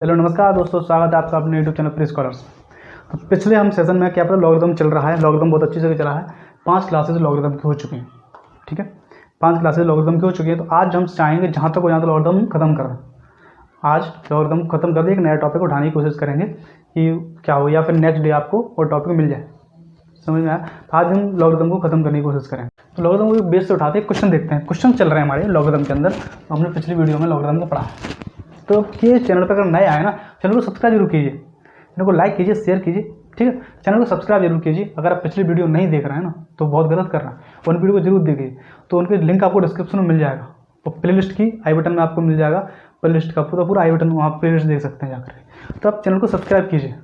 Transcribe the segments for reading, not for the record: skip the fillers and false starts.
Hello नमस्कार दोस्तों, स्वागत है आपका अपने यूट्यूब चैनल प्री स्कॉलर्स। तो पिछले हम सेशन में क्या पता लॉगरिथम चल रहा है, लॉगरिथम बहुत अच्छी जगह चला है। 5 क्लासेज लॉगरिथम की हो चुकी हैं, ठीक है। 5 क्लासेज लॉगरिथम की हो चुकी है। तो आज हम चाहेंगे जहाँ तक हो जहाँ तक लॉगरिथम खत्म कर दें। आज लॉगरिथम खत्म कर दे, एक नया टॉपिक उठाने की कोशिश करेंगे कि क्या हो, या फिर नेक्स्ट डे आपको वो टॉपिक मिल जाए। समझ में आया? तो आज हम लॉगरिथम को खत्म करने की कोशिश करें। तो लॉगरिथम को बेस से उठाते हैं, क्वेश्चन देखते हैं। क्वेश्चन चल रहे हैं हमारे लॉगरिथम के अंदर। तो हमने पिछली वीडियो में लॉगरिथम को पढ़ा है। तो ये चैनल पर अगर नए आए ना, चैनल को सब्सक्राइब जरूर कीजिए, चैनल को लाइक कीजिए, शेयर कीजिए, ठीक है। चैनल को सब्सक्राइब जरूर कीजिए। अगर आप पिछली वीडियो नहीं देख रहे हैं ना तो बहुत गलत कर रहे हैं, उन वीडियो को जरूर देखिए। तो उनके लिंक आपको डिस्क्रिप्शन में मिल जाएगा और प्लेलिस्ट की आई बटन में आपको मिल जाएगा। प्लेलिस्ट का पूरा आई बटन, वहाँ प्लेलिस्ट देख सकते हैं जाकर। तो आप चैनल को सब्सक्राइब कीजिए।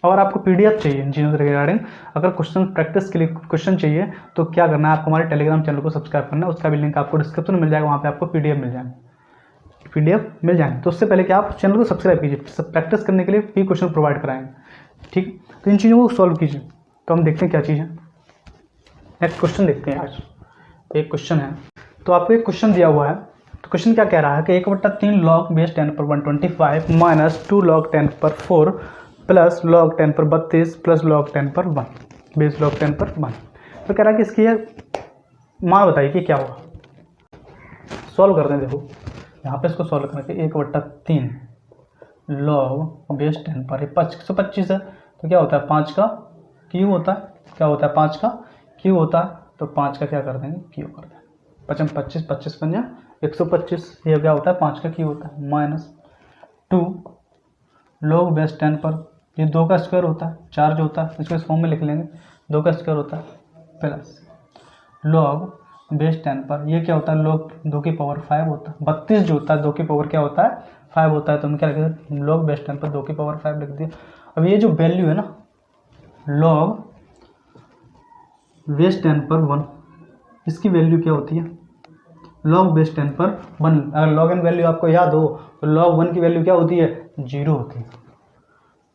और आपको पीडीएफ चाहिए इन चीज़ों से रिगार्डिंग, अगर क्वेश्चन प्रैक्टिस के लिए क्वेश्चन चाहिए तो क्या करना है, आपको हमारे टेलीग्राम चैनल को सब्सक्राइब करना है। उसका भी लिंक आपको डिस्क्रिप्शन में मिल जाएगा, वहाँ पे आपको पीडीएफ मिल जाएंगे। तो उससे पहले कि आप चैनल को सब्सक्राइब कीजिए, प्रैक्टिस करने के लिए भी क्वेश्चन प्रोवाइड कराएंगे, ठीक। तो इन चीज़ों को सॉल्व कीजिए। तो हम देखते हैं क्या चीज़ है। नेक्स्ट क्वेश्चन देखते हैं। आज एक क्वेश्चन है, तो आपको एक क्वेश्चन दिया हुआ है। तो क्वेश्चन क्या कह रहा है कि 1/3 log बेस 10 पर 125 माइनस 2 log 10 पर 4 प्लस log 10 पर 32 प्लस log 10 पर 1 बेस log 10 पर 1। तो कह रहा है कि इसकी मान बताइए कि क्या होगा। सॉल्व करते हैं। देखो यहाँ पे इसको सॉल्व करके 1/3 log बेस 10 पर 125 है। तो क्या होता है, 5 का क्यू होता है। क्या होता है, 5 का क्यू होता है। तो 5 का क्या कर देंगे, क्यू कर देंगे। 25 25 25 पंजा 125। ये क्या होता है, 5 का क्यू होता है। माइनस 2 log बेस 10 पर, ये 2 का स्क्वायर होता है, 4 जो होता है इसको इस फॉर्म में लिख लेंगे, 2 का स्क्वायर होता है, प्लस log बेस 10 पर ये क्या होता है, log 2 की पावर 5 होता है। 32 जो होता है 2 की पावर क्या होता है, 5 होता है। तो हम क्या लिख देते हैं, log बेस 10 पर 2 की पावर 5 लिख दिया। अब ये जो वैल्यू है ना, log बेस 10 पर 1, इसकी वैल्यू क्या होती है, log बेस 10 पर 1। अगर log n वैल्यू आपको याद हो तो log 1 की वैल्यू क्या होती है, 0 होती है।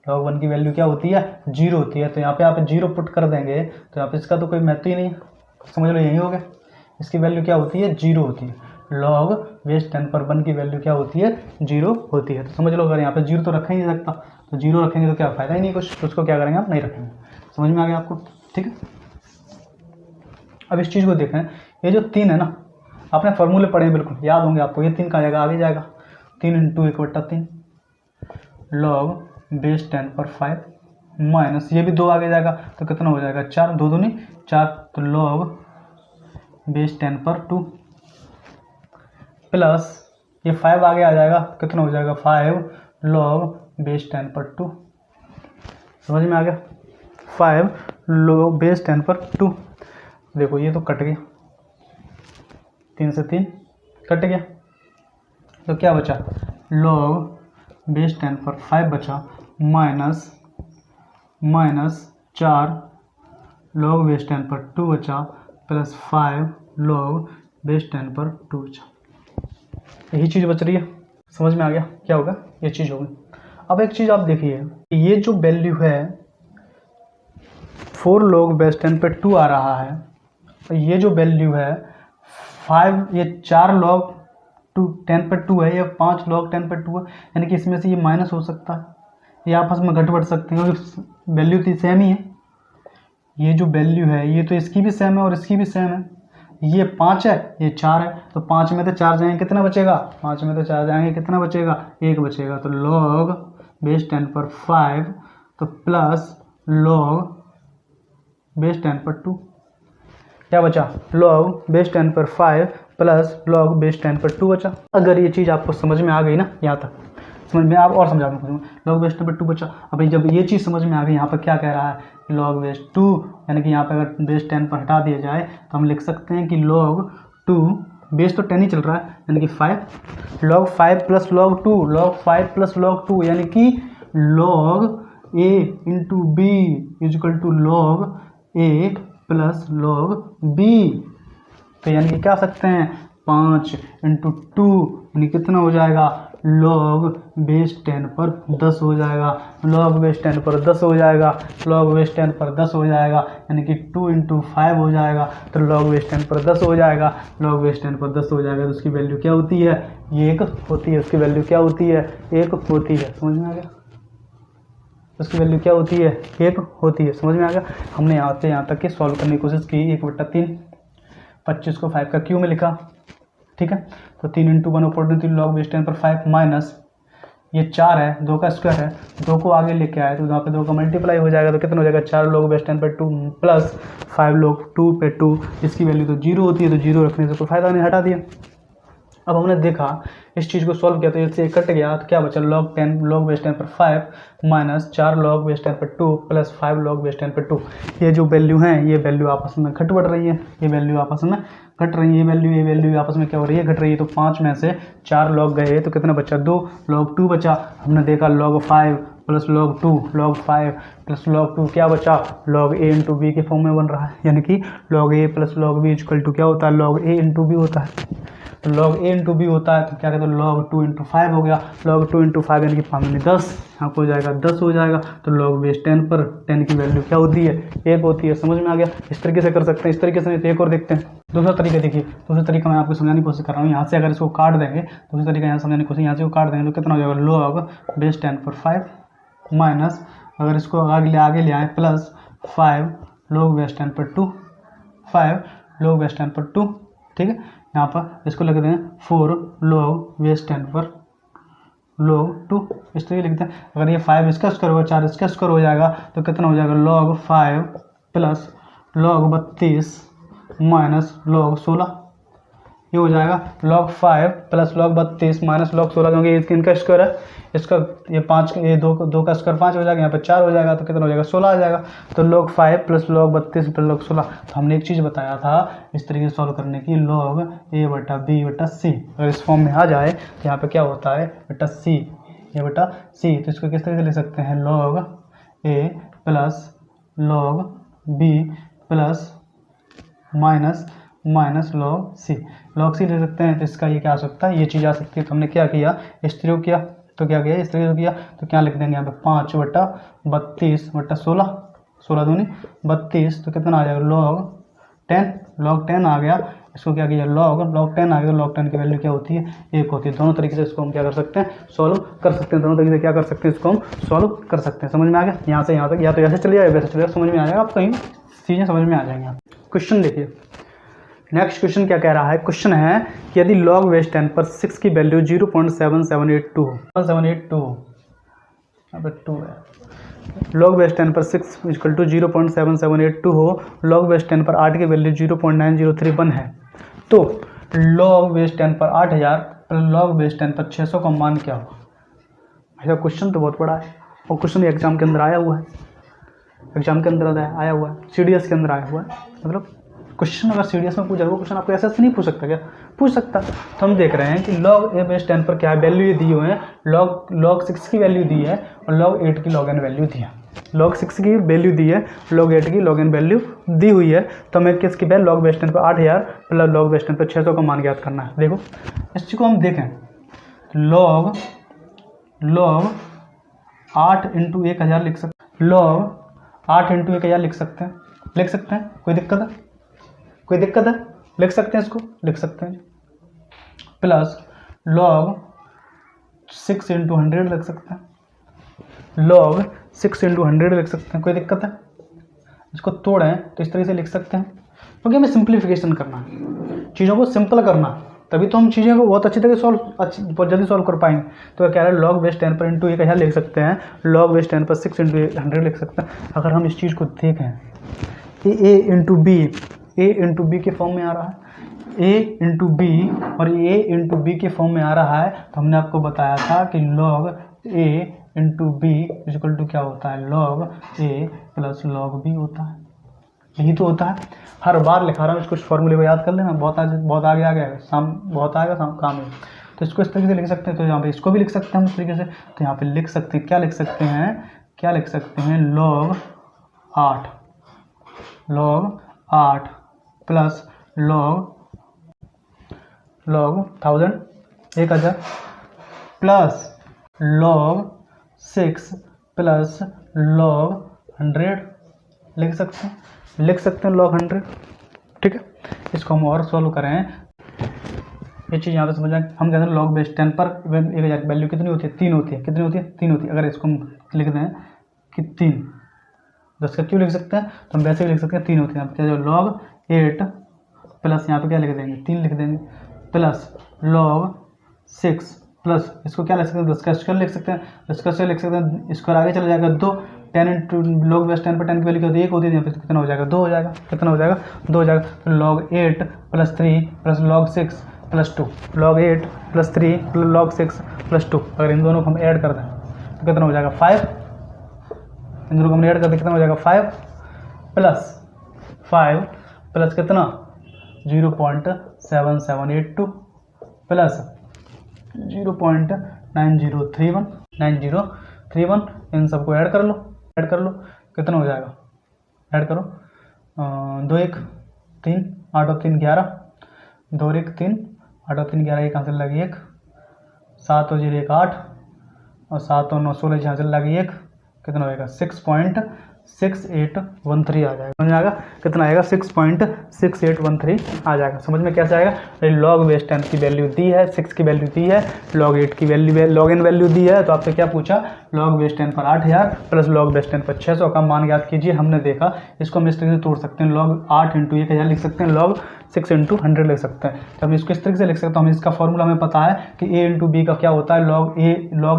log 1 की वैल्यू क्या होती है, 0 होती है। तो यहाँ पे आप 0 पुट कर देंगे तो यहाँ पे इसका तो कोई महत्व ही नहीं है। समझ लो, यही हो गया। इसकी वैल्यू क्या होती है, 0 होती है। log बेस 10 पर 1 की वैल्यू क्या होती है, 0 होती है। तो समझ लो, अगर यहाँ पे 0 तो रखा ही नहीं सकता, तो 0 रखेंगे तो क्या फ़ायदा ही नहीं कुछ। तो उसको क्या करेंगे, आप नहीं रखेंगे। समझ में आ गया आपको, ठीक है। अब इस चीज़ को देखें, ये जो 3 है ना, आपने फॉर्मूले पढ़े हैं, बिल्कुल याद होंगे आपको। ये 3 का आएगा, आगे जाएगा 3 × 1/3 log बेस 10 पर 5 माइनस ये भी 2 आगे जाएगा तो कितना हो जाएगा, 4, 2 दूनी 4। तो log बेस 10 पर 2 प्लस ये 5 आगे आ जाएगा, कितना हो जाएगा, 5 log बेस 10 पर 2। समझ में आ गया, 5 log बेस 10 पर 2। देखो ये तो कट गया, 3 से 3 कट गया। तो क्या बचा, log बेस 10 पर 5 बचा, माइनस 4 log बेस 10 पर 2 बचा, प्लस 5 log बेस 10 पर 2 बचा। यही चीज़ बच रही है। समझ में आ गया क्या होगा, ये चीज़ होगी। अब एक चीज़ आप देखिए, ये जो वैल्यू है 4 log बेस 10 पर 2 आ रहा है, और ये जो वैल्यू है 5, ये 4 log 10 पर 2 है, ये 5 log 10 पर 2 है। यानी कि इसमें से ये माइनस हो सकता है, ये आपस में घट बढ़ सकते हैं क्योंकि वैल्यू तो सेम ही है। ये जो वैल्यू है ये तो इसकी भी सेम है और इसकी भी सेम है। ये 5 है, ये 4 है। तो 5 में तो 4 जाएंगे, कितना बचेगा, 5 में तो 4 जाएंगे, कितना बचेगा, 1 बचेगा। तो log बेस 10 पर 5 तो प्लस log बेस 10 पर 2 क्या बचा, log बेस 10 पर 5 प्लस log बेस 10 पर 2 बचा। अगर ये चीज़ आपको समझ में आ गई ना, यहाँ तक समझ में, आप और समझा दूँ, log बेस 10 पर 2 बचा। अब जब ये चीज़ समझ में आ गई, यहाँ पर क्या कह रहा है, log बेस 2, यानी कि यहाँ पर अगर बेस 10 पर हटा दिया जाए तो हम लिख सकते हैं कि log 2, बेस तो 10 ही चल रहा है, यानी कि 5 log 5 plus log 2, log 5 plus log 2, यानी कि log a into b is equal to log a plus log b। तो यानी कि क्या सकते हैं, 5 × 2 यानी कितना हो जाएगा, log बेस 10 पर 10 हो जाएगा, log बेस 10 पर 10 हो जाएगा, log बेस 10 पर 10 हो जाएगा, यानी कि 2 × 5 हो जाएगा। तो log बेस 10 पर 10 हो जाएगा, log बेस 10 पर 10 हो जाएगा, तो उसकी वैल्यू क्या होती है? ये 1 होती है। उसकी वैल्यू क्या होती है? 1 होती है। समझ में आ गया? उसकी वैल्यू क्या होती है? 1 होती है। समझ में आ गया? हमने यहाँ से यहाँ तक के सॉल्व करने की कोशिश की। 1/3, 25 को 5 का क्यू में लिखा, ठीक है। तो 3 × 1/3 log बेस 10 पर 5 माइनस ये 4 है, 2 का स्क्वायर है, 2 को आगे लेके आए तो यहाँ पे 2 का मल्टीप्लाई हो जाएगा, तो कितना हो जाएगा? 4 log बेस 10 पर 2 प्लस 5 log 2 पे 2, इसकी वैल्यू तो 0 होती है, तो 0 रखने से कोई फायदा नहीं, हटा दिया। अब हमने देखा इस चीज़ को सॉल्व किया तो इससे कट गया, तो क्या बचा? log बेस 10 पर 5 माइनस 4 log बेस 10 पर 2 प्लस 5 log बेस 10 पर 2। ये जो वैल्यू हैं ये वैल्यू आपस में घट बढ़ रही है, ये वैल्यू आपस में घट रही है, ये वैल्यू आपस में क्या हो रही है? घट रही है। तो 5 में से 4 log गए तो कितना बचा? 2 log 2 बचा। हमने देखा log 5 plus log 2, log 5 plus log 2 क्या बचा? log a × b के फॉर्म में बन रहा है, यानी कि log a plus log b equal to क्या होता है? log a × b होता है। तो log a × b होता है, तो क्या कहते हैं? log 2 × 5 हो गया, log 2 × 5 यानी कि 5 में 10, यहाँ पर हो जाएगा 10 हो जाएगा। तो log बेस 10 पर 10 की वैल्यू क्या होती है? 1 होती है। समझ में आ गया? इस तरीके से कर सकते हैं, इस तरीके से। एक और देखते हैं दूसरा तरीका। देखिए दूसरा तरीका मैं आपको समझाने की कोशिश कर रहा हूँ। यहाँ से अगर इसको काट देंगे, दूसरा तरीका यहाँ समझाने की कोशिश, यहाँ से काट देंगे तो कितना हो जाएगा? log बेस 10 पर 5 माइनस, अगर इसको आगे ले आए, प्लस 5 log बेस 10 पर 2, 5 log बेस 10 पर 2, ठीक है। यहाँ पर इसको लिख दें 4 log बेस 10 पर log 2, इस तरीके लिखते हैं। अगर ये 5 इसका स्क्वायर होगा, 4 इसका स्क्वायर हो जाएगा, तो कितना हो जाएगा? log 5 plus log 32 minus log 16, ये हो जाएगा log 5 plus log 32 minus log 16, क्योंकि इनका स्क्वायर है, इसका ये 5, ये 2 का स्क्वायर 5 हो जाएगा, यहाँ पे 4 हो जाएगा, तो कितना हो जाएगा? 16 आ जाएगा। तो log 5 plus log 32 plus log 16। तो हमने एक चीज़ बताया था इस तरीके से सॉल्व करने की, log a/b/c अगर इस फॉर्म में आ जाए तो यहाँ पे क्या होता है? c, a/c। तो इसको किस तरीके से लिख सकते हैं? log a plus log b plus minus log c ले सकते हैं। तो इसका ये क्या आ सकता है? ये चीज़ आ सकती है। तो हमने क्या किया? इस तरह किया, तो क्या किया? इस तरह से किया, तो क्या लिख देंगे यहाँ पे? 5/32/16, 16 दूनी 32, तो कितना आ जाएगा? log 10 आ गया। इसको क्या किया? log 10 आ गया, तो log 10 की वैल्यू क्या होती है? 1 होती है। दोनों तरीके से इसको हम क्या कर सकते हैं? सॉल्व कर सकते हैं। दोनों तरीके से क्या कर सकते हैं? इसको हम सॉल्व कर सकते हैं। समझ में आ गया? यहाँ से यहाँ तक, या तो ऐसे चलिए या वैसे चलिए, समझ में आ जाएगा। आप कहीं चीज़ें समझ में आ जाएंगी। क्वेश्चन देखिए, नेक्स्ट क्वेश्चन क्या कह रहा है? क्वेश्चन है कि यदि log बेस 10 पर 6 की वैल्यू 0.7782 हो, 782 अब 2 है, log बेस 10 पर 6 इक्वल टू 0.7782 हो, log बेस 10 पर 8 की वैल्यू 0.9031 है, तो log बेस 10 पर 8000 प्लस log बेस 10 पर 600 का मान क्या होगा? ऐसा क्वेश्चन तो बहुत बड़ा है, और क्वेश्चन एग्जाम के अंदर आया हुआ है, एग्जाम के अंदर आया हुआ है, CDS के अंदर आया हुआ है। मतलब क्वेश्चन अगर CDS में पूछा, वो क्वेश्चन आपको ऐसे नहीं पूछ सकता क्या? पूछ सकता। तो हम देख रहे हैं कि log a बेस 10 पर क्या है? वैल्यू ये दी हुए हैं, log 6 की वैल्यू दी है और log 8 की log n वैल्यू दी है। log 6 की वैल्यू दी है, log 8 की log n वैल्यू दी हुई है। तो हमें किसकी वैल्यू? log बेस 10 पर 8000 प्लस log बेस 10 पर 600 का मान ज्ञात करना है। देखो इस चीज़ को हम देखें, log 8 × 1000 लिख सकते हैं, log 8 × 1000 लिख सकते हैं। कोई दिक्कत है? कोई दिक्कत है? लिख सकते हैं, इसको लिख सकते हैं। प्लस log 6 × 100 लिख सकते हैं, log 6 × 100 लिख सकते हैं। कोई दिक्कत है? इसको तोड़ें तो इस तरीके से लिख सकते हैं, क्योंकि हमें सिंप्लीफिकेशन करना है, चीज़ों को सिंपल करना है, तभी तो हम चीज़ों को बहुत अच्छी तरह बहुत जल्दी सॉल्व कर पाएंगे। तो क्या कह रहा है? log बेस 10 पर इंटू 1000 लिख सकते हैं, log बेस 10 पर 6 × 100 लिख सकते हैं। अगर हम इस चीज़ को देखें कि a × b के फॉर्म में आ रहा है, a × b और a × b के फॉर्म में आ रहा है, तो हमने आपको बताया था कि log a × b equal to क्या होता है? log a plus log b होता है। यही तो होता है, हर बार लिखा रहा हूँ, इसको फॉर्मूले को याद कर लेना, बहुत आगे आ गया, बहुत आएगा काम है। तो इसको इस तरीके से लिख सकते हैं, तो यहाँ पे इसको भी लिख सकते हैं हम इस तरीके से। तो यहाँ पे लिख सकते हैं, क्या लिख सकते हैं? log 8 plus log 1000 plus log 6 plus log 100 लिख सकते हैं log 100। ठीक है, इसको हम और सॉल्व करें, ये चीज़ यहाँ पे समझ आए। हम कहते हैं log बेस 10 पर वैल्यू कितनी होती है, 3 होती है। कितनी होती है, 3 होती है। अगर इसको हम लिख दें कि 3, 10 का क्यों लिख सकते हैं, तो हम वैसे भी लिख सकते हैं 3 होती है। क्या log 8 प्लस यहाँ पे क्या लिख देंगे, 3 लिख देंगे, प्लस log 6 प्लस इसको क्या लिख सकते हैं, 10 का स्क्वायर लिख सकते हैं, 10 का स्क्वायर लिख सकते हैं। स्क्वायर आगे चला जाएगा 2, 10 इंटू log बेस 10 पर 10 की वैल्यू क्या होती है 1 होती है, यहाँ पे कितना हो जाएगा 2 हो जाएगा। कितना हो जाएगा 2 हो जाएगा। तो log 8 plus 3 plus log 6 plus 2, log 8 plus 3 plus log 6 plus 2, अगर इन दोनों को हम ऐड कर दें तो कितना हो जाएगा 5। इन दोनों को हम ऐड कर दें कितना हो जाएगा 5 प्लस कितना 0.7782 प्लस 0.9031 इन सबको ऐड कर लो कितना हो जाएगा, ऐड करो 2 1 3 8 और 3 11, 2 1 3 8 और 3 11, एक यहाँ से लगी 1, 7 और 0 1 8 और 7 और 9 16 यहाँ से लगी 1, कितना होएगा 6.6813 आ जाएगा। समझ में आएगा कितना आएगा 6.6813 आ जाएगा। समझ में कैसे आएगा, log बेस 10 की वैल्यू दी है, 6 की वैल्यू दी है, log 8 की वैल्यू log n वैल्यू दी है। तो आपसे क्या पूछा, log बेस 10 पर 8000 प्लस log बेस 10 पर 600 का मान ज्ञात कीजिए। हमने देखा इसको हम इस तरीके से तोड़ सकते हैं, log 8 इंटू 1000 लिख सकते हैं, log 6 इंटू 100 लिख सकते हैं। तो हम इसको इस तरीके से लिख सकते हैं। तो हम इसका फॉर्मूला हमें पता है कि a इंटू बी का क्या होता है, log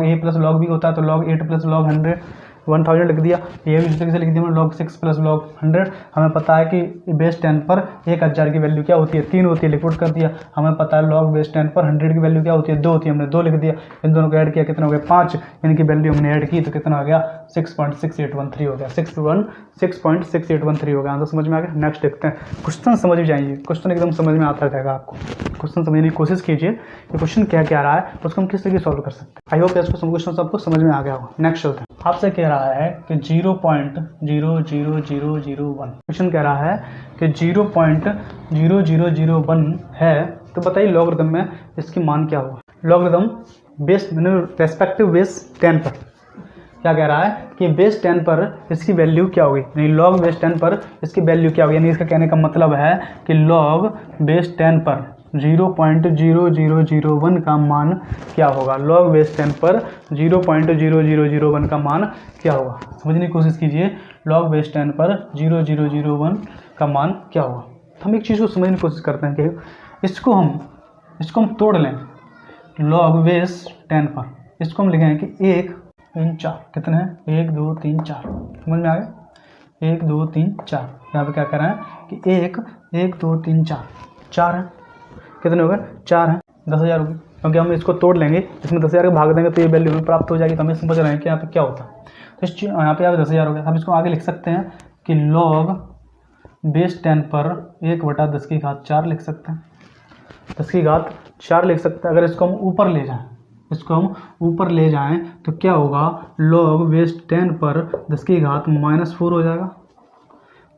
a plus log b होता है। तो log 8 प्लस log 100 1000 लिख दिया, ये भी इस तरीके से लिख दिया log 6 प्लस log 100। हमें पता है कि बेस 10 पर 1000 की वैल्यू क्या होती है 3 होती है, लिक्विड कर दिया। हमें पता है log बेस 10 पर 100 की वैल्यू क्या होती है 2 होती है, हमने 2 लिख दिया। इन दोनों को ऐड किया कितना हो गया 5, इनकी वैल्यू हमने ऐड की तो कितना हो गया 6.6813 हो गया, 6.6813 हो गया। आंसर समझ में आ गया। नेक्स्ट देखते हैं, क्वेश्चन समझ जाइए, क्वेश्चन एकदम समझ में आता रहेगा आपको। क्वेश्चन समझने की कोशिश कीजिए कि क्वेश्चन क्या क्या रहा है, उसको हम किस तरीके सॉल्व कर सकते हैं। आई होप इसको क्वेश्चन सबको समझ में आ गया होगा। नेक्स्ट चलते हैं, आपसे कह रहा है कि 0.00001, क्वेश्चन कह रहा है कि 0.0001 है, तो बताइए लॉगरिथम में इसकी मान क्या होगा। लॉगरिथम बेस रेस्पेक्टिव बेस 10 पर क्या कह रहा है कि बेस 10 पर इसकी वैल्यू क्या होगी, यानी लॉग बेस 10 पर इसकी वैल्यू क्या होगी। यानी इसका कहने का मतलब है कि लॉग बेस 10 पर 0.0001 का मान क्या होगा। लॉग बेस 10 पर 0.0001 का मान क्या होगा, समझने की कोशिश कीजिए। लॉग बेस 10 पर 0.0001 का मान क्या होगा। हम एक चीज़ को समझने की कोशिश करते हैं कि इसको हम तोड़ लें। लॉग बेस 10 पर इसको हम लिखें कि 1 3 4, कितने हैं 1 2 3 4, समझ में आ गया 1 2 3 4। यहाँ पे क्या कर रहे हैं कि 1 2 3 4 4 है, कितने हो गए 4 हैं, 10,000 होगी। क्योंकि हम इसको तोड़ लेंगे, इसमें 10,000 का भाग देंगे तो ये वैल्यू हमें प्राप्त हो जाएगी। तो हमें समझ रहे हैं कि यहाँ पे क्या होता है। तो इस यहाँ पे 10,000 हो गया। हम इसको आगे लिख सकते हैं कि लॉग बेस 10 पर 1/10 की घात 4 लिख सकते हैं, 10 की घात 4 लिख सकते हैं। अगर इसको हम ऊपर ले जाएं तो क्या होगा, लॉग बेस 10 पर 10 की घात -4 हो जाएगा,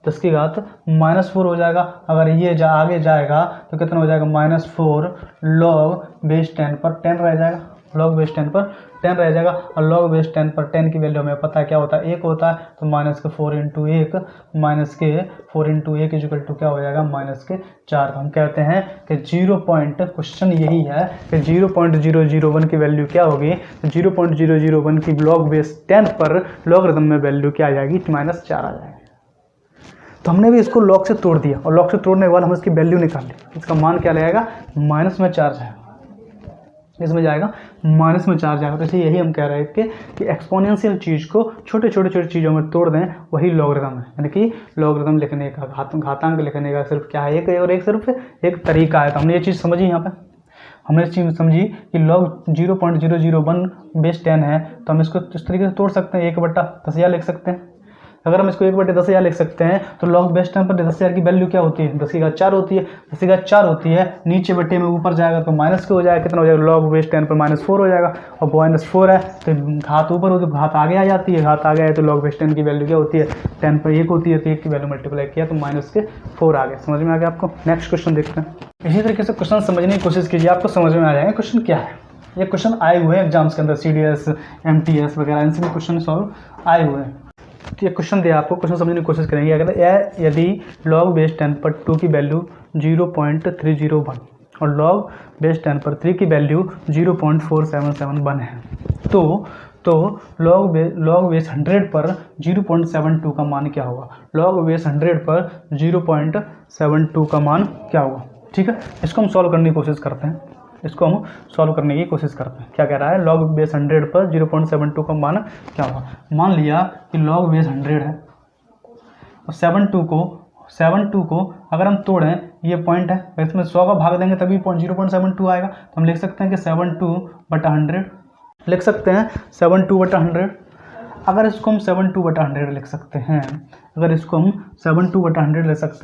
10 की घात -4 हो जाएगा। अगर ये आगे जाएगा तो कितना हो जाएगा -4 लॉग बेस 10 पर 10 रह जाएगा, लॉग बेस 10 पर 10 रह जाएगा। और लॉग बेस 10 पर 10 की वैल्यू हमें पता है क्या होता है 1 होता है। तो -4 इंटू 1 इक्वल टू क्या हो जाएगा -4। तो हम कहते हैं कि क्वेश्चन यही है कि 0.001 की वैल्यू क्या होगी। तो 0.001 की लॉग बेस 10 पर लॉगरिथम में वैल्यू क्या आ जाएगी -4 आ जाएगी। तो हमने भी इसको लॉग से तोड़ दिया और लॉग से तोड़ने के बाद हम इसकी वैल्यू निकाल ली। इसका मान क्या लगेगा -4 जाएगा, इसमें जाएगा -4 जाएगा। तो इसे यही हम कह रहे हैं कि एक्सपोनेंशियल चीज़ को छोटे चीज़ों में तोड़ दें, वही लॉगरिथम है। यानी कि लॉगरिथम लिखने का घातांक लिखने का सिर्फ क्या है सिर्फ एक तरीका है। तो हमने ये चीज़ समझी, यहाँ पे हमने इस चीज़ समझी कि लॉग 0.001 बेस 10 है। तो हम इसको इस तरीके से तोड़ सकते हैं, 1/10,000 लिख सकते हैं। अगर हम इसको 1/10,000 लिख सकते हैं तो लॉग बेस 10 पर 10,000 की वैल्यू क्या होती है 10 की घात 4 होती है, 10 की घात 4 होती है। नीचे बट्टे में ऊपर जाएगा तो माइनस के हो जाएगा, कितना हो जाएगा लॉग बेस 10 पर -4 हो जाएगा। और -4 है तो घात ऊपर होती है, घात आगे आ जाती है, घात आगे आए तो लॉग बेस 10 की वैल्यू क्या होती है 10 पर 1 होती है। तो 1 की वैल्यू मल्टीप्लाई किया तो -4 आ गया। समझ में आ गया आपको। नेक्स्ट क्वेश्चन देखते हैं। इसी तरीके से क्वेश्चन समझने की कोशिश कीजिए, आपको समझ में आ जाएगा क्वेश्चन क्या है। ये क्वेश्चन आए हुए हैं एग्जाम्स के अंदर, CDS, MTS वगैरह इन सभी क्वेश्चन सॉल्व आए हुए हैं। तो ये क्वेश्चन दिया आपको, क्वेश्चन समझने की कोशिश करेंगे। अगर यदि log बेस 10 पर 2 की वैल्यू 0.301 और log बेस 10 पर 3 की वैल्यू 0.4771 है, तो log बेस 100 पर 0.72 का मान क्या होगा? log बेस 100 पर 0.72 का मान क्या होगा? ठीक है, इसको हम सॉल्व करने की कोशिश करते हैं। क्या कह रहा है? log बेस 100 पर 0.72 का मान क्या होगा? मान लिया कि log बेस 100 है और 72 को अगर हम तोड़ें, ये पॉइंट है, इसमें 100 का भाग देंगे तभी 0.72 आएगा। तो हम लिख सकते हैं कि 72/100 लिख सकते हैं, 72/100। अगर इसको हम 72/100 लिख सकते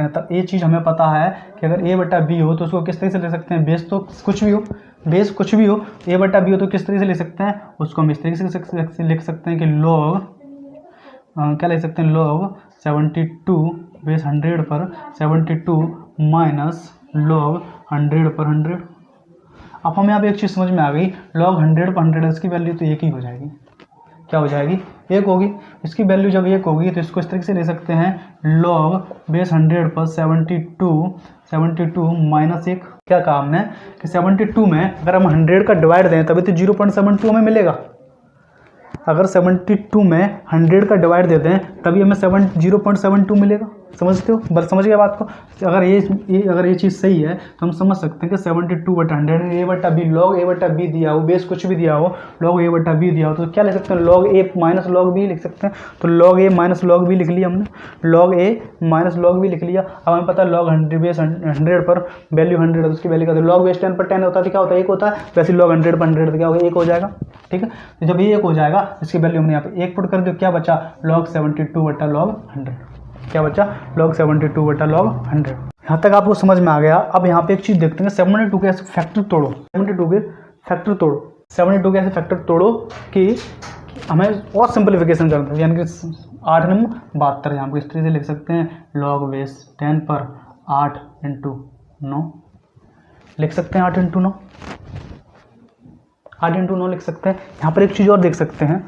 हैं, तो ये चीज़ हमें पता है कि अगर a/b हो तो उसको किस तरीके से ले सकते हैं? बेस तो कुछ भी हो, a/b हो तो किस तरीके से ले सकते हैं? उसको हम इस तरीके से लिख सकते हैं कि log क्या लिख सकते हैं? log 72 बेस 100 पर 72 माइनस log 100 पर 100। अब हमें यहाँ पे एक चीज़ समझ में आ गई, log 100 पर 100 इसकी वैल्यू तो 1 ही हो जाएगी। क्या हो जाएगी? 1 होगी। इसकी वैल्यू जब 1 होगी तो इसको इस तरीके से ले सकते हैं, log बेस 100 पर 72 माइनस 1। क्या कहा हमने कि 72 में अगर हम 100 का डिवाइड दें तभी तो 0.72 हमें मिलेगा। अगर 72 में 100 का डिवाइड देते हैं तभी हमें 0.72 मिलेगा। समझते हो? बस समझ गए बात को? अगर ये चीज़ सही है तो हम समझ सकते हैं कि 72/100 a/b log a/b दिया हो, बेस कुछ भी दिया हो, log a/b दिया हो तो क्या लिख सकते हैं? log a minus log b लिख सकते हैं। तो log a minus log b लिख लिया हमने, log a minus log b लिख लिया। अब हमें पता है log 100 बेस 100 पर वैल्यू 100 है, उसकी वैल्यू क्या होती है? log बेस 10 पर 10 होता है तो क्या होता है? 1 होता है। वैसे log 100 पर 100 तो क्या होगा? 1 हो जाएगा। ठीक है, तो जब ये 1 हो जाएगा इसकी वैल्यू हमने यहाँ पे 1 पुट कर दिया, क्या बचा? log 72/log 100। क्या बचा? log 72/log 100। यहाँ तक आपको समझ में आ गया। अब यहाँ पे एक चीज़ देखते हैं, 72 के ऐसे फैक्टर तोड़ो, 72 के ऐसे फैक्टर तोड़ो कि हमें और सिंपलीफिकेशन करना है, यानी कि 8 नंबर 72 यहाँ पे इस तरीके से लिख सकते हैं, log बेस 10 पर 8 × 9 लिख सकते हैं, 8 × 9 लिख सकते हैं। यहाँ पर एक चीज़ और देख सकते हैं,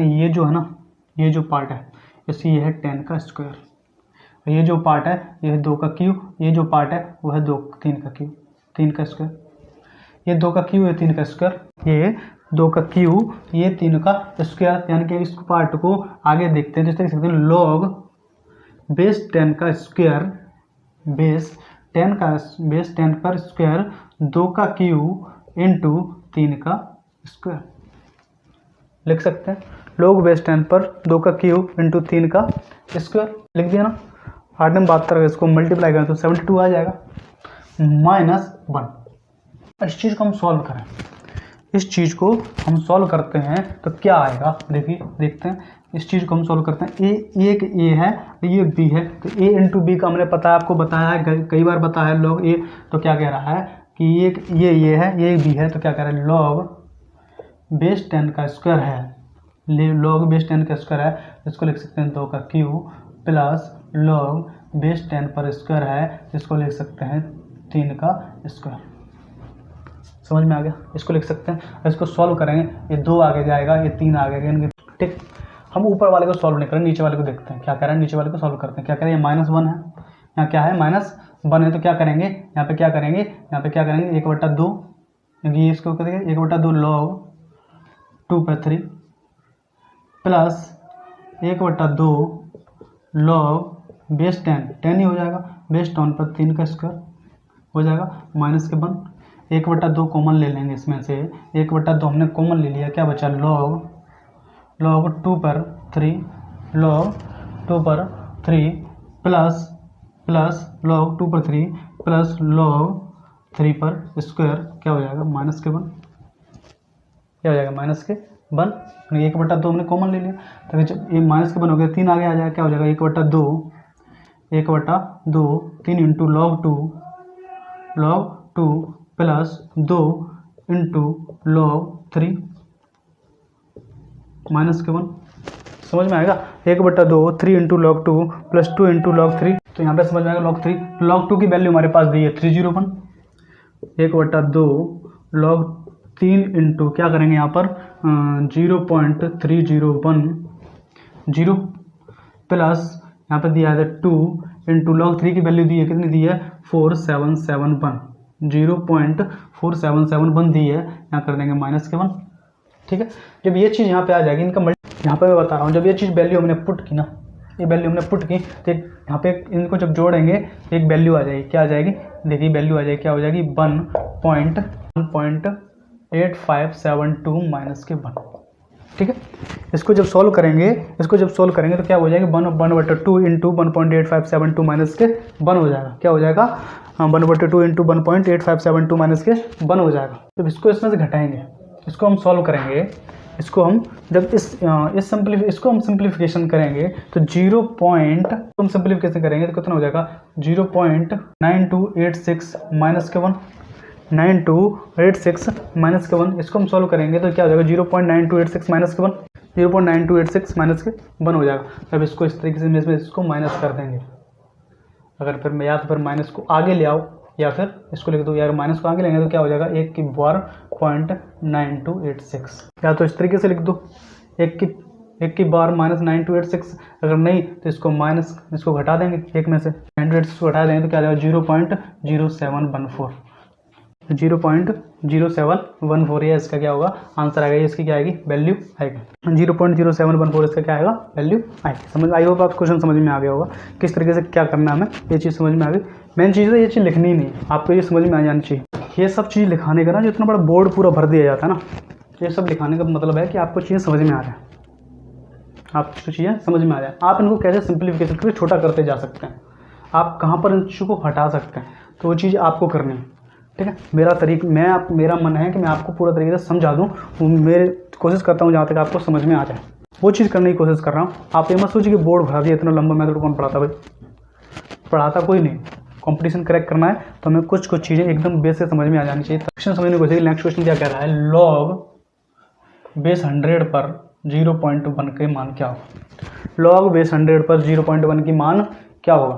ये जो है ना, ये जो पार्ट है जैसे ये है 10 का स्क्वायर, ये जो पार्ट है ये है 2 का क्यूब, ये जो पार्ट है वो है 3 का क्यूब, 3 का स्क्वायर, ये 2 का क्यूब, ये 3 का स्क्वायर, ये 2 का क्यूब, ये 3 का स्क्वायर। यानी कि इस पार्ट को आगे देखते हैं, जैसे सकते हैं log बेस 10 का स्क्वायर, बेस 10 पर स्क्वायर 2 का क्यूब इंटू 3 का स्क्वायर लिख सकते हैं। log बेस 10 पर 2 का क्यूब इंटू 3 का स्क्वायर लिख दिया ना। 8 में 72 इसको मल्टीप्लाई करें तो 72 आ जाएगा -1। इस चीज़ को हम सॉल्व करें, करते हैं तो क्या आएगा? देखते हैं। इस चीज़ को हम सॉल्व करते हैं। एक ए है, ये बी है, तो a इंटू बी का हमने आपको बताया है, कई बार बताया है log a। तो क्या कह रहा है कि ये है, ये बी है, तो क्या कह रहा है? log बेस 10 का स्क्वायर है, log बेस 10 का स्क्वायर है, इसको लिख सकते हैं 2 का क्यूब प्लस log बेस 10 पर स्क्वायर है, इसको लिख सकते हैं 3 का स्क्वायर। समझ में आ गया? इसको लिख सकते हैं, इसको सॉल्व करेंगे, ये 2 आगे जाएगा, ये 3 आगे जाएगा। ठीक, हम ऊपर वाले को सॉल्व नहीं करें, नीचे वाले को देखते हैं क्या कह रहा है। नीचे वाले को सॉल्व करते हैं। क्या करें? ये -1 है, यहाँ क्या है? -1 है, तो क्या करेंगे? यहाँ पे क्या करेंगे? 1/2, क्योंकि इसको करेंगे 1/2 log 2/3 प्लस 1/2 log बेस 10 ही हो जाएगा, बेस 10 पर 3 का स्क्वायर हो जाएगा, -1। 1/2 कॉमन ले लेंगे इसमें से, 1/2 हमने कॉमन ले लिया, क्या बचा? log 2/3 plus log 2/3 plus log 3 पर स्क्वायर, क्या हो जाएगा? -1। क्या हो जाएगा? -1। 1/2 हमने कॉमन ले लिया, तो जब ये -1 हो गया, 3 आगे आ जाएगा, क्या हो जाएगा? 1/2 3 into log 2 plus 2 into log 3 -1। समझ में आएगा? 1/2 3 into log 2 plus 2 into log 3, तो यहाँ पे समझ में आएगा log 3। log 2 की वैल्यू हमारे पास दी है 301। 1/2 log 3 इंटू क्या करेंगे यहाँ पर 0.3010 प्लस यहाँ पर दिया है 2 इंटू लॉग 3 की वैल्यू दी है, कितनी दी है 4771, 0.4771 दी है, यहाँ कर देंगे -1। ठीक है, जब ये चीज़ यहाँ पे आ जाएगी इनका यहाँ पे मैं बता रहा हूँ, जब ये चीज़ वैल्यू हमने पुट की ना, ये वैल्यू हमने पुट की तो यहाँ पे इनको जब जोड़ेंगे तो एक वैल्यू आ जाएगी, क्या आ जाएगी देखिए वैल्यू आ जाएगी, क्या हो जाएगी 1.8572 -1। ठीक है, इसको जब सॉल्व करेंगे तो क्या हो जाएगा 1/2 इंटू 1.8572 -1 हो जाएगा, क्या हो जाएगा 1/2 इंटू 1.8572 -1 हो जाएगा। जब इसको इसमें से घटाएंगे, इसको हम सॉल्व करेंगे, इसको हम जब इसको हम सिंप्लीफिकेशन करेंगे तो हम सिंप्लीफिकेशन करेंगे तो कितना हो जाएगा 0.9286 -1, 9286 -1। इसको हम सॉल्व करेंगे तो क्या हो जाएगा 0.9286 -1, 0.9286 -1 हो जाएगा। अब इसको इस तरीके से इसको माइनस कर देंगे, अगर फिर या तो फिर माइनस को आगे ले आओ या फिर इसको लिख दो, यार माइनस को आगे लेंगे तो क्या हो जाएगा 1 की पावर 0.9286, या तो इस तरीके से लिख दो 1 की पावर -9286, अगर नहीं तो इसको घटा देंगे 1 में से 9286 को घटा देंगे तो क्या आ जाएगा 0.0714, 0.0714 ये इसका क्या होगा आंसर आएगा, इसकी क्या आएगी वैल्यू आएगी 0.0714, इसका क्या आएगा वैल्यू आएगी। समझ आई होगा, आपको क्वेश्चन समझ में आ गया होगा किस तरीके से क्या करना है, हमें ये चीज़ समझ में आ गई। मेन चीज़ है ये चीज़ लिखनी ही नहीं, आपको ये समझ में आ जानी चाहिए। ये सब चीज़ लिखाने का ना, जितना बड़ा बोर्ड पूरा भर दिया जाता है ना, ये सब लिखाने का मतलब है कि आपको चीज़ें समझ में आ जाए, आपको चीज़ें समझ में आ जाए, आप इनको कैसे सिंप्लीफिकेशन करके छोटा करते जा सकते हैं, आप कहाँ पर इन चीज़ों को हटा सकते हैं, तो वो चीज़ आपको करनी है। ठीक है, मेरा मन है कि मैं आपको पूरा तरीके से समझा दूँ, मेरे कोशिश करता हूँ जहाँ तक आपको समझ में आ जाए, वो चीज़ करने की कोशिश कर रहा हूँ। आप ये मत सोचिए कि बोर्ड भरा दिया इतना लंबा मेथड कौन पढ़ाता, भाई पढ़ाता कोई नहीं। कंपटीशन क्रैक करना है तो हमें कुछ चीज़ें एकदम बेस से समझ में आ जानी चाहिए। क्वेश्चन समझने की कोशिश। नेक्स्ट क्वेश्चन क्या कह रहा है, लॉग बेस 100 पर 0.1 के मान क्या होगा। लॉग बेस 100 पर 0.1 की मान क्या होगा,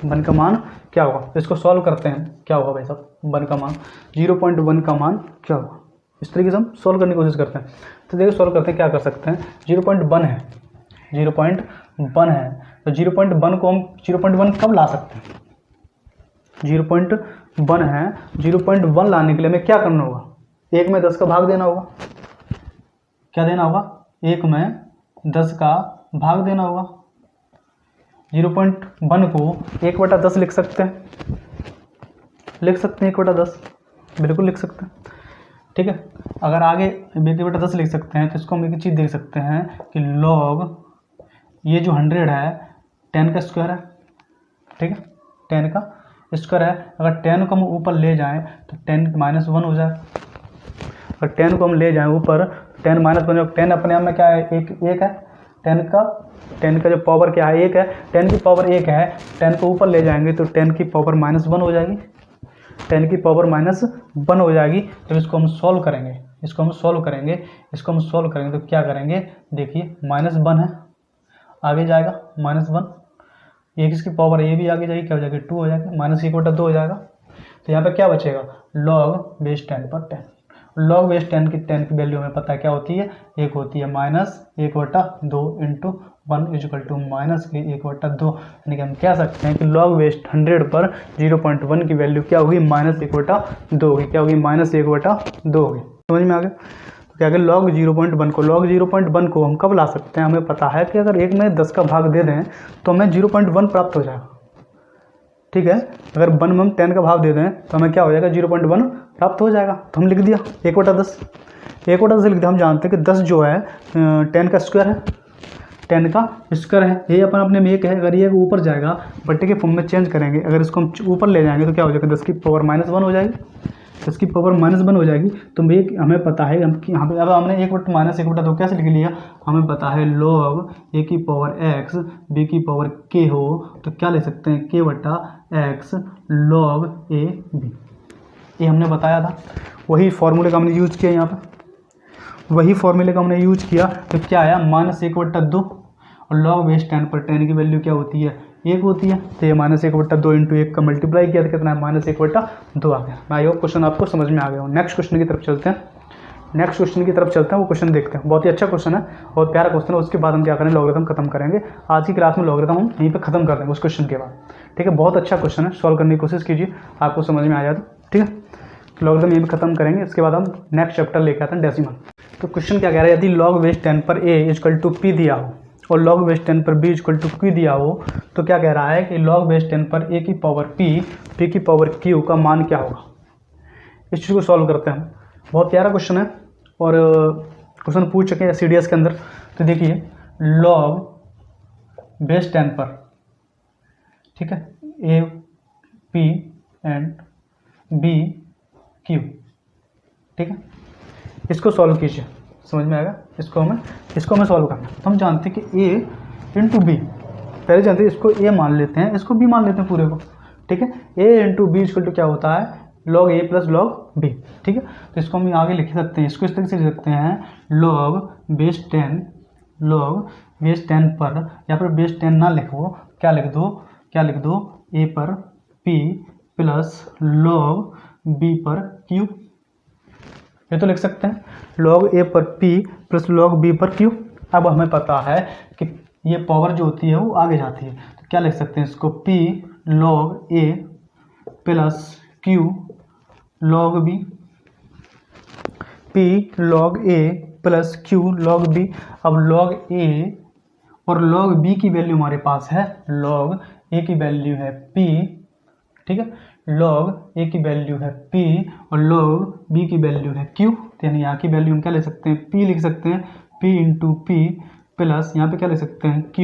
1 का मान क्या होगा। इसको सॉल्व करते हैं, क्या होगा भाई साहब 1 का मान, 0.1 का मान क्या होगा। इस तरीके से हम सॉल्व करने की कोशिश करते हैं। तो देखिए सॉल्व करते हैं, क्या कर सकते हैं, 0.1 है, 0.1 है तो 0.1 को हम 0.1 कब ला सकते हैं, 0.1 है, 0.1 लाने के लिए हमें क्या करना होगा, 1 में 10 का भाग देना होगा। क्या देना होगा, 1 में 10 का भाग देना होगा। 0.1 को 1/10 लिख सकते हैं, 1/10 बिल्कुल लिख सकते हैं। ठीक है, अगर आगे 1/10 लिख सकते हैं तो इसको हम एक चीज़ देख सकते हैं कि लॉग ये जो 100 है 10 का स्क्वायर है। ठीक है, 10 का स्क्वायर है, अगर 10 को हम ऊपर ले जाएं तो 10 -1 हो जाए। अगर 10 को हम ले जाएं ऊपर 10 -1, 10 अपने आप में क्या है, एक है, 10 का जो पावर क्या है 1 है, 10 की पावर 1 है, 10 को ऊपर ले जाएंगे तो 10 की पावर -1 हो जाएगी, 10 की पावर -1 हो जाएगी। तो इसको हम सॉल्व करेंगे, तो क्या करेंगे, देखिए -1 है, आगे जाएगा -1, एक इसकी पावर ये भी आगे जाएगी, क्या हो जाएगी 2 हो जाएगा, -1/2 हो जाएगा। तो यहाँ पे क्या बचेगा, log बेस 10 पर 10, log बेस 10 की वैल्यू हमें पता है क्या होती है, एक होती है -1/2 इंटू 1 इजिकल टू -1/2, यानी कि हम कह सकते हैं कि log बेस 100 पर 0.1 की वैल्यू क्या होगी, -1/2 होगी, क्या होगी -1/2 होगी। समझ में आ गया। तो क्या करें, log 0.1 को हम कब ला सकते हैं, हमें पता है कि अगर 1 में 10 का भाग दे दें तो हमें 0.1 प्राप्त हो जाएगा। ठीक है, अगर 1 में हम 10 का भाग दे दें तो हमें क्या हो जाएगा, 0.1 प्राप्त हो जाएगा। तो हम लिख दिया 1/10 लिख दिया। हम जानते हैं कि 10 जो है 10 का स्क्वायर है, 10 का स्क्वायर है, ये अपने में 1 है। अगर ये ऊपर जाएगा बट्टे के फॉर्म में चेंज करेंगे, अगर इसको हम ऊपर ले जाएंगे तो क्या हो जाएगा, 10 की पावर -1 हो जाएगी, 10 की पावर -1 हो जाएगी। तो हमें पता है हम कि यहाँ पे अब हमने 1/-1/2 कैसे लिख लिया, हमें पता है log a की पावर x b की पावर k हो तो क्या ले सकते हैं, k/x log a b, ये हमने बताया था। वही फॉर्मूले का हमने यूज़ किया, यहाँ पर वही फॉर्मूले का हमने यूज किया तो क्या आया, -1/2 और log बेस 10 पर 10 की वैल्यू क्या होती है, 1 होती है। तो ये -1/2 इंटू 1 का मल्टीप्लाई किया तो कितना है, -1/2 आ गया। मैं आई होप क्वेश्चन आपको समझ में आ गया हो। नेक्स्ट क्वेश्चन की तरफ चलते हैं। नेक्स्ट क्वेश्चन की तरफ चलते हैं, वो क्वेश्चन देखते हैं। बहुत ही अच्छा क्वेश्चन है और प्यारा क्वेश्चन है। उसके बाद हम क्या करेंगे, लॉगरिथम खत्म करेंगे। आज की क्लास में लॉगरिथम हम यहीं पे खत्म कर देंगे उस क्वेश्चन के बाद, ठीक है। बहुत अच्छा क्वेश्चन है, सॉल्व करने की कोशिश कीजिए, आपको समझ में आ जाए तो, ठीक है। लॉगरिथम यहीं पे खत्म करेंगे, इसके बाद हम नेक्स्ट चैप्टर लेके आते हैं, डेसिमल। तो क्वेश्चन क्या कह रहा है, यदि log बेस 10 पर a इक्वल टू p दिया हो और log बेस 10 पर b इक्वल टू q दिया हो, तो क्या कह रहा है कि log बेस 10 पर a की पावर p की पावर q का मान क्या होगा। इस चीज़ को सॉल्व करते हैं। बहुत प्यारा क्वेश्चन है और क्वेश्चन पूछ चुके हैं CDS के अंदर। तो देखिए log बेस 10 पर, ठीक है, a p and b q, ठीक है। इसको सॉल्व कीजिए, समझ में आएगा। इसको हमें सॉल्व करना है। तो हम जानते हैं कि a इंटू बी, पहले जानते हैं इसको a मान लेते हैं, इसको b मान लेते हैं पूरे को, ठीक है। a into B equal to क्या होता है, log a plus log b, ठीक है। तो इसको हम आगे लिख सकते हैं, इसको इस तरीके से लिख सकते हैं, log बेस 10 पर, यहाँ पर बेस 10 ना लिखो, क्या लिख दो a पर p प्लस log b पर q, ये तो लिख सकते हैं, log a पर p प्लस log b पर q। अब हमें पता है कि ये पावर जो होती है वो आगे जाती है, तो क्या लिख सकते हैं इसको, p log a plus q log b, p log a plus q log b। अब log a और log b की वैल्यू हमारे पास है, log a की वैल्यू है p, ठीक है, log a की वैल्यू है p और log b की वैल्यू है q। यानी यहाँ की वैल्यू हम क्या ले सकते हैं, p लिख सकते हैं, p इंटू p प्लस यहाँ पे क्या लिख सकते हैं, q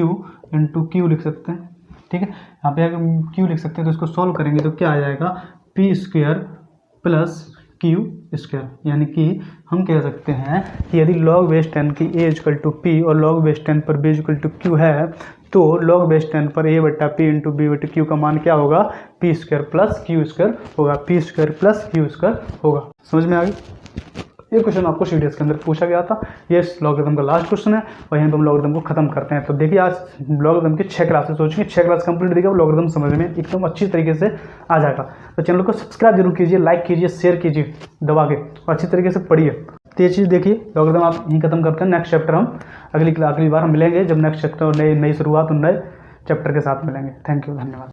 इंटू q लिख सकते हैं, ठीक है। यहाँ पे अगर q लिख सकते हैं तो इसको सॉल्व करेंगे तो क्या आ जाएगा, p square plus q square. यानी कि हम कह सकते हैं कि यदि log बेस 10 की a इक्वल टू p और log बेस 10 पर b इक्वल टू q है, तो log बेस 10 पर a बट्टा p इंटू b बट्टा q का मान क्या होगा, p square plus q square होगा, p square plus q square होगा। समझ में आ गई। ये क्वेश्चन आपको CDS के अंदर पूछा गया था। ये लॉगरिथम का लास्ट क्वेश्चन है और यहीं पर हम लॉगरिथम को खत्म करते हैं। तो देखिए आज लॉगरिथम की 6 क्लासेस हो चुकी हैं, 6 क्लास कंप्लीट देखिए, लॉगरिथम समझ में एकदम अच्छी तरीके से आ जाएगा। तो चैनल को सब्सक्राइब जरूर कीजिए, लाइक कीजिए, शेयर कीजिए दबा के और अच्छी तरीके से पढ़िए। तो ये चीज़ देखिए, लॉगरिथम आप यहीं खत्म करते हैं। नेक्स्ट चैप्टर हम अगली बार हम मिलेंगे, जब नेक्स्ट चैप्टर नई शुरुआत नए चैप्टर के साथ मिलेंगे। थैंक यू, धन्यवाद।